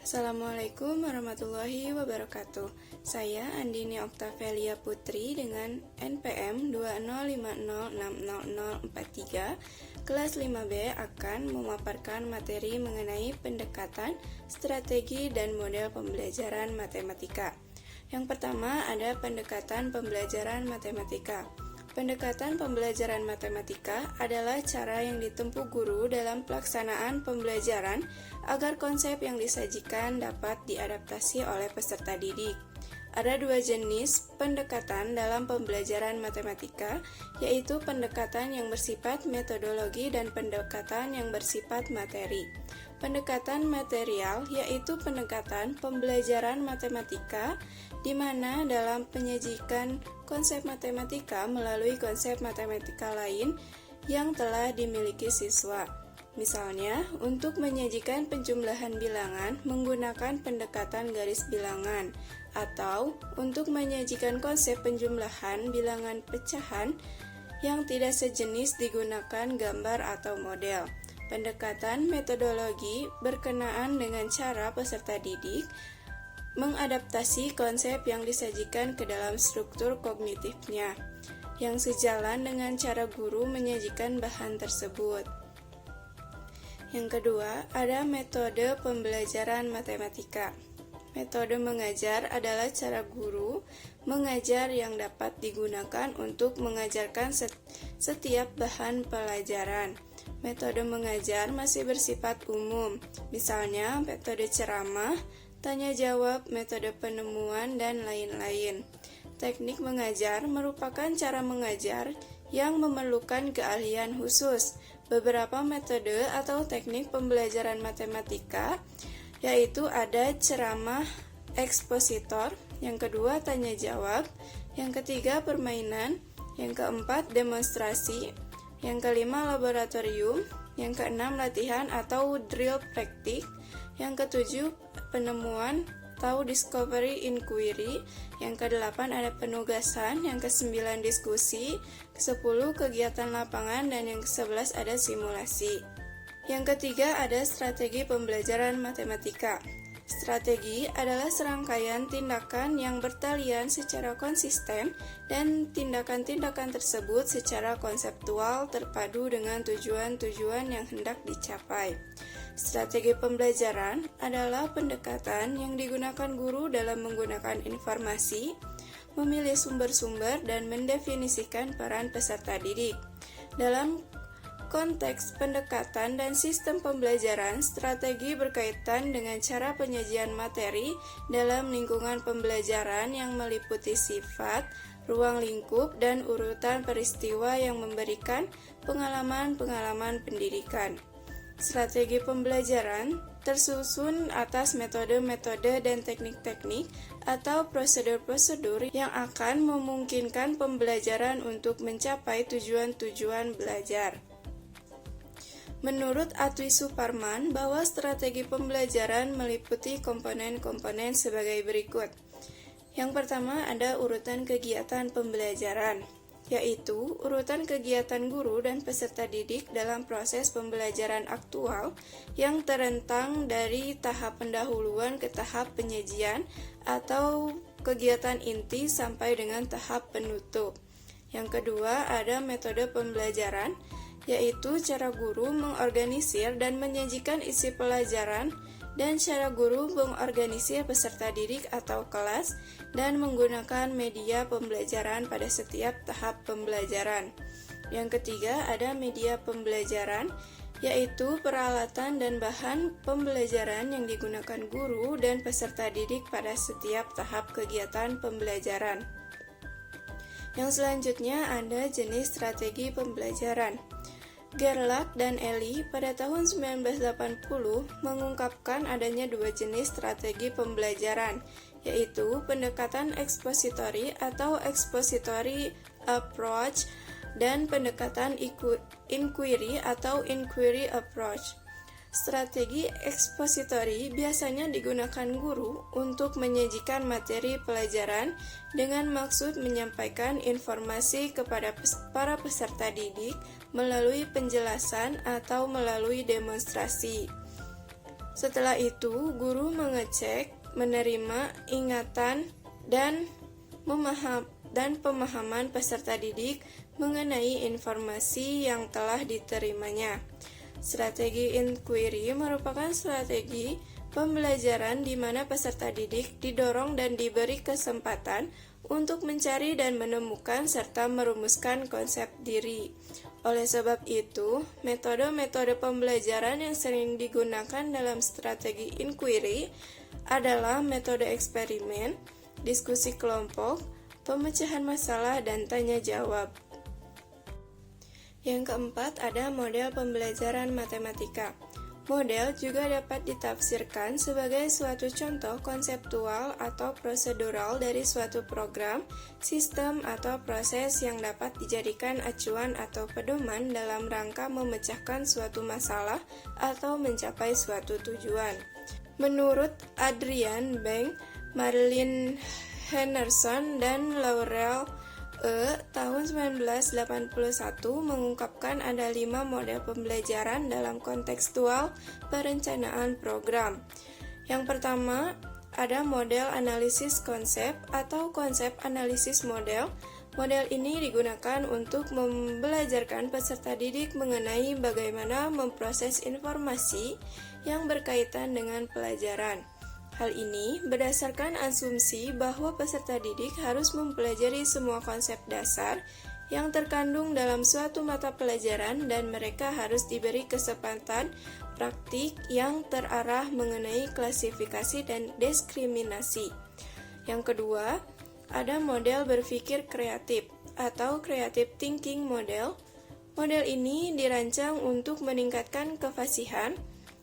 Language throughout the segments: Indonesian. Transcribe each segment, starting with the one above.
Assalamualaikum warahmatullahi wabarakatuh. Saya Andini Oktavelia Putri dengan NPM 205060043 kelas 5B akan memaparkan materi mengenai pendekatan, strategi, dan model pembelajaran matematika. Yang pertama ada pendekatan pembelajaran matematika. Pendekatan pembelajaran matematika adalah cara yang ditempuh guru dalam pelaksanaan pembelajaran agar konsep yang disajikan dapat diadaptasi oleh peserta didik. Ada dua jenis pendekatan dalam pembelajaran matematika, yaitu pendekatan yang bersifat metodologi dan pendekatan yang bersifat materi. Pendekatan material yaitu pendekatan pembelajaran matematika di mana dalam penyajikan konsep matematika melalui konsep matematika lain yang telah dimiliki siswa. Misalnya, untuk menyajikan penjumlahan bilangan menggunakan pendekatan garis bilangan, atau untuk menyajikan konsep penjumlahan bilangan pecahan yang tidak sejenis digunakan gambar atau model. Pendekatan metodologi berkenaan dengan cara peserta didik mengadaptasi konsep yang disajikan ke dalam struktur kognitifnya, yang sejalan dengan cara guru menyajikan bahan tersebut. Yang kedua, ada metode pembelajaran matematika. Metode mengajar adalah cara guru mengajar yang dapat digunakan untuk mengajarkan setiap bahan pelajaran. Metode mengajar masih bersifat umum, misalnya metode ceramah, tanya jawab, metode penemuan, dan lain-lain. Teknik mengajar merupakan cara mengajar yang memerlukan keahlian khusus. Beberapa metode atau teknik pembelajaran matematika yaitu ada ceramah ekspositor, yang kedua tanya jawab, yang ketiga permainan, yang keempat demonstrasi, yang kelima laboratorium, yang keenam latihan atau drill praktik, yang ketujuh penemuan atau discovery inquiry, yang kedelapan ada penugasan, yang kesembilan diskusi, kesepuluh kegiatan lapangan, dan yang kesebelas ada simulasi. Yang ketiga ada strategi pembelajaran matematika. Strategi adalah serangkaian tindakan yang bertalian secara konsisten dan tindakan-tindakan tersebut secara konseptual terpadu dengan tujuan-tujuan yang hendak dicapai. Strategi pembelajaran adalah pendekatan yang digunakan guru dalam menggunakan informasi, memilih sumber-sumber, dan mendefinisikan peran peserta didik. Dalam konteks pendekatan dan sistem pembelajaran, strategi berkaitan dengan cara penyajian materi dalam lingkungan pembelajaran yang meliputi sifat, ruang lingkup, dan urutan peristiwa yang memberikan pengalaman-pengalaman pendidikan. Strategi pembelajaran tersusun atas metode-metode dan teknik-teknik atau prosedur-prosedur yang akan memungkinkan pembelajaran untuk mencapai tujuan-tujuan belajar. Menurut Atwi Suparman, bahwa strategi pembelajaran meliputi komponen-komponen sebagai berikut. Yang pertama ada urutan kegiatan pembelajaran, yaitu urutan kegiatan guru dan peserta didik dalam proses pembelajaran aktual yang terentang dari tahap pendahuluan ke tahap penyajian atau kegiatan inti sampai dengan tahap penutup. Yang kedua ada metode pembelajaran, yaitu cara guru mengorganisir dan menyajikan isi pelajaran dan cara guru mengorganisir peserta didik atau kelas dan menggunakan media pembelajaran pada setiap tahap pembelajaran. Yang ketiga ada media pembelajaran, yaitu peralatan dan bahan pembelajaran yang digunakan guru dan peserta didik pada setiap tahap kegiatan pembelajaran. Yang selanjutnya ada jenis strategi pembelajaran. Gerlach dan Ellie pada tahun 1980 mengungkapkan adanya dua jenis strategi pembelajaran, yaitu pendekatan expository atau expository approach dan pendekatan inquiry atau inquiry approach. Strategi expository biasanya digunakan guru untuk menyajikan materi pelajaran dengan maksud menyampaikan informasi kepada para peserta didik melalui penjelasan atau melalui demonstrasi. Setelah itu, guru mengecek, menerima ingatan dan pemahaman peserta didik mengenai informasi yang telah diterimanya. Strategi inquiry merupakan strategi pembelajaran di mana peserta didik didorong dan diberi kesempatan untuk mencari dan menemukan serta merumuskan konsep diri. Oleh sebab itu, metode-metode pembelajaran yang sering digunakan dalam strategi inquiry adalah metode eksperimen, diskusi kelompok, pemecahan masalah, dan tanya jawab. Yang keempat, ada model pembelajaran matematika. Model juga dapat ditafsirkan sebagai suatu contoh konseptual atau prosedural dari suatu program, sistem, atau proses yang dapat dijadikan acuan atau pedoman dalam rangka memecahkan suatu masalah atau mencapai suatu tujuan. Menurut Adrian Beng, Marilyn Henderson, dan Laurel tahun 1981 mengungkapkan ada 5 model pembelajaran dalam kontekstual perencanaan program. Yang pertama, ada model analisis konsep atau konsep analisis model. Model ini digunakan untuk membelajarkan peserta didik mengenai bagaimana memproses informasi yang berkaitan dengan pelajaran. Hal ini berdasarkan asumsi bahwa peserta didik harus mempelajari semua konsep dasar yang terkandung dalam suatu mata pelajaran dan mereka harus diberi kesempatan praktik yang terarah mengenai klasifikasi dan diskriminasi. Yang kedua, ada model berpikir kreatif atau creative thinking model. Model ini dirancang untuk meningkatkan kefasihan,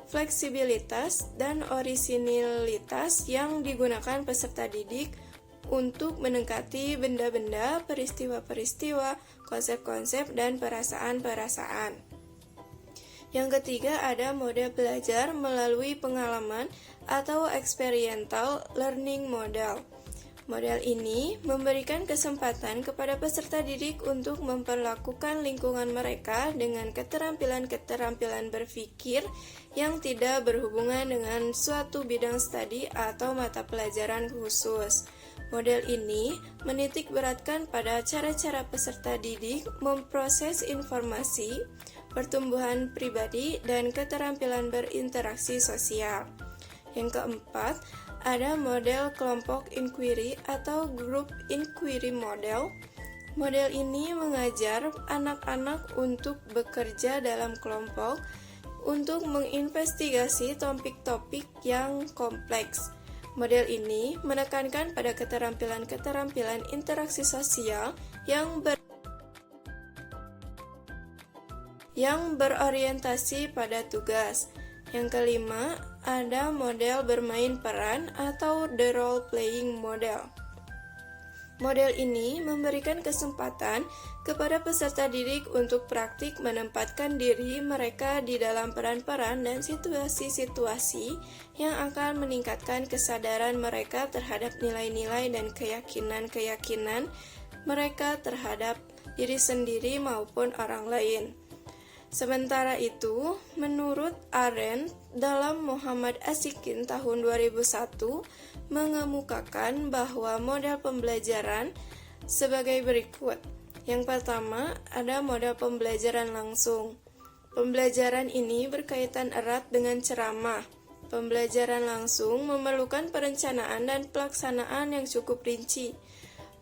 fleksibilitas, dan orisinilitas yang digunakan peserta didik untuk mendekati benda-benda, peristiwa-peristiwa, konsep-konsep, dan perasaan-perasaan. Yang ketiga, ada model belajar melalui pengalaman atau experiential learning model. Model ini memberikan kesempatan kepada peserta didik untuk memperlakukan lingkungan mereka dengan keterampilan-keterampilan berpikir yang tidak berhubungan dengan suatu bidang studi atau mata pelajaran khusus. Model ini menitik beratkan pada cara-cara peserta didik memproses informasi, pertumbuhan pribadi, dan keterampilan berinteraksi sosial. Yang keempat, ada model kelompok inquiry atau group inquiry model. Model ini mengajar anak-anak untuk bekerja dalam kelompok untuk menginvestigasi topik-topik yang kompleks. Model ini menekankan pada keterampilan-keterampilan interaksi sosial yang berorientasi pada tugas. Yang kelima, ada model bermain peran atau the role playing model. Model ini memberikan kesempatan kepada peserta didik untuk praktik menempatkan diri mereka di dalam peran-peran dan situasi-situasi yang akan meningkatkan kesadaran mereka terhadap nilai-nilai dan keyakinan-keyakinan mereka terhadap diri sendiri maupun orang lain. Sementara itu, menurut Arendt dalam Muhammad Ashikin tahun 2001 mengemukakan bahwa model pembelajaran sebagai berikut. Yang pertama, ada model pembelajaran langsung. Pembelajaran ini berkaitan erat dengan ceramah. Pembelajaran langsung memerlukan perencanaan dan pelaksanaan yang cukup rinci.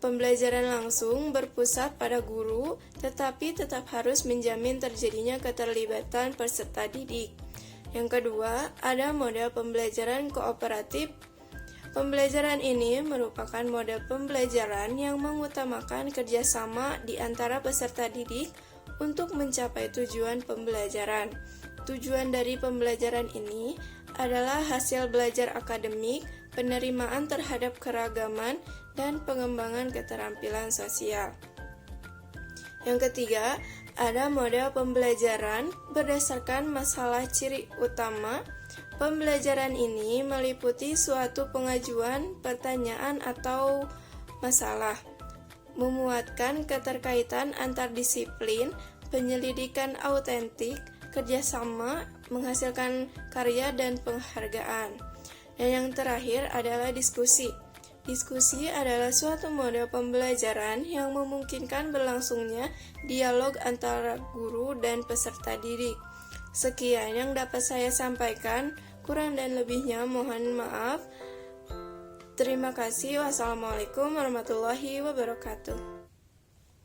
Pembelajaran langsung berpusat pada guru, tetapi tetap harus menjamin terjadinya keterlibatan peserta didik. Yang kedua, ada model pembelajaran kooperatif. Pembelajaran ini merupakan model pembelajaran yang mengutamakan kerjasama di antara peserta didik untuk mencapai tujuan pembelajaran. Tujuan dari pembelajaran ini adalah hasil belajar akademik, penerimaan terhadap keragaman, dan pengembangan keterampilan sosial. Yang ketiga, ada model pembelajaran berdasarkan masalah ciri utama. Pembelajaran ini meliputi suatu pengajuan, pertanyaan, atau masalah, memuatkan keterkaitan antar disiplin, penyelidikan autentik, kerjasama menghasilkan karya dan penghargaan. Dan yang terakhir adalah diskusi. Diskusi adalah suatu model pembelajaran yang memungkinkan berlangsungnya dialog antara guru dan peserta didik. Sekian yang dapat saya sampaikan, kurang dan lebihnya mohon maaf. Terima kasih. Wassalamualaikum warahmatullahi wabarakatuh.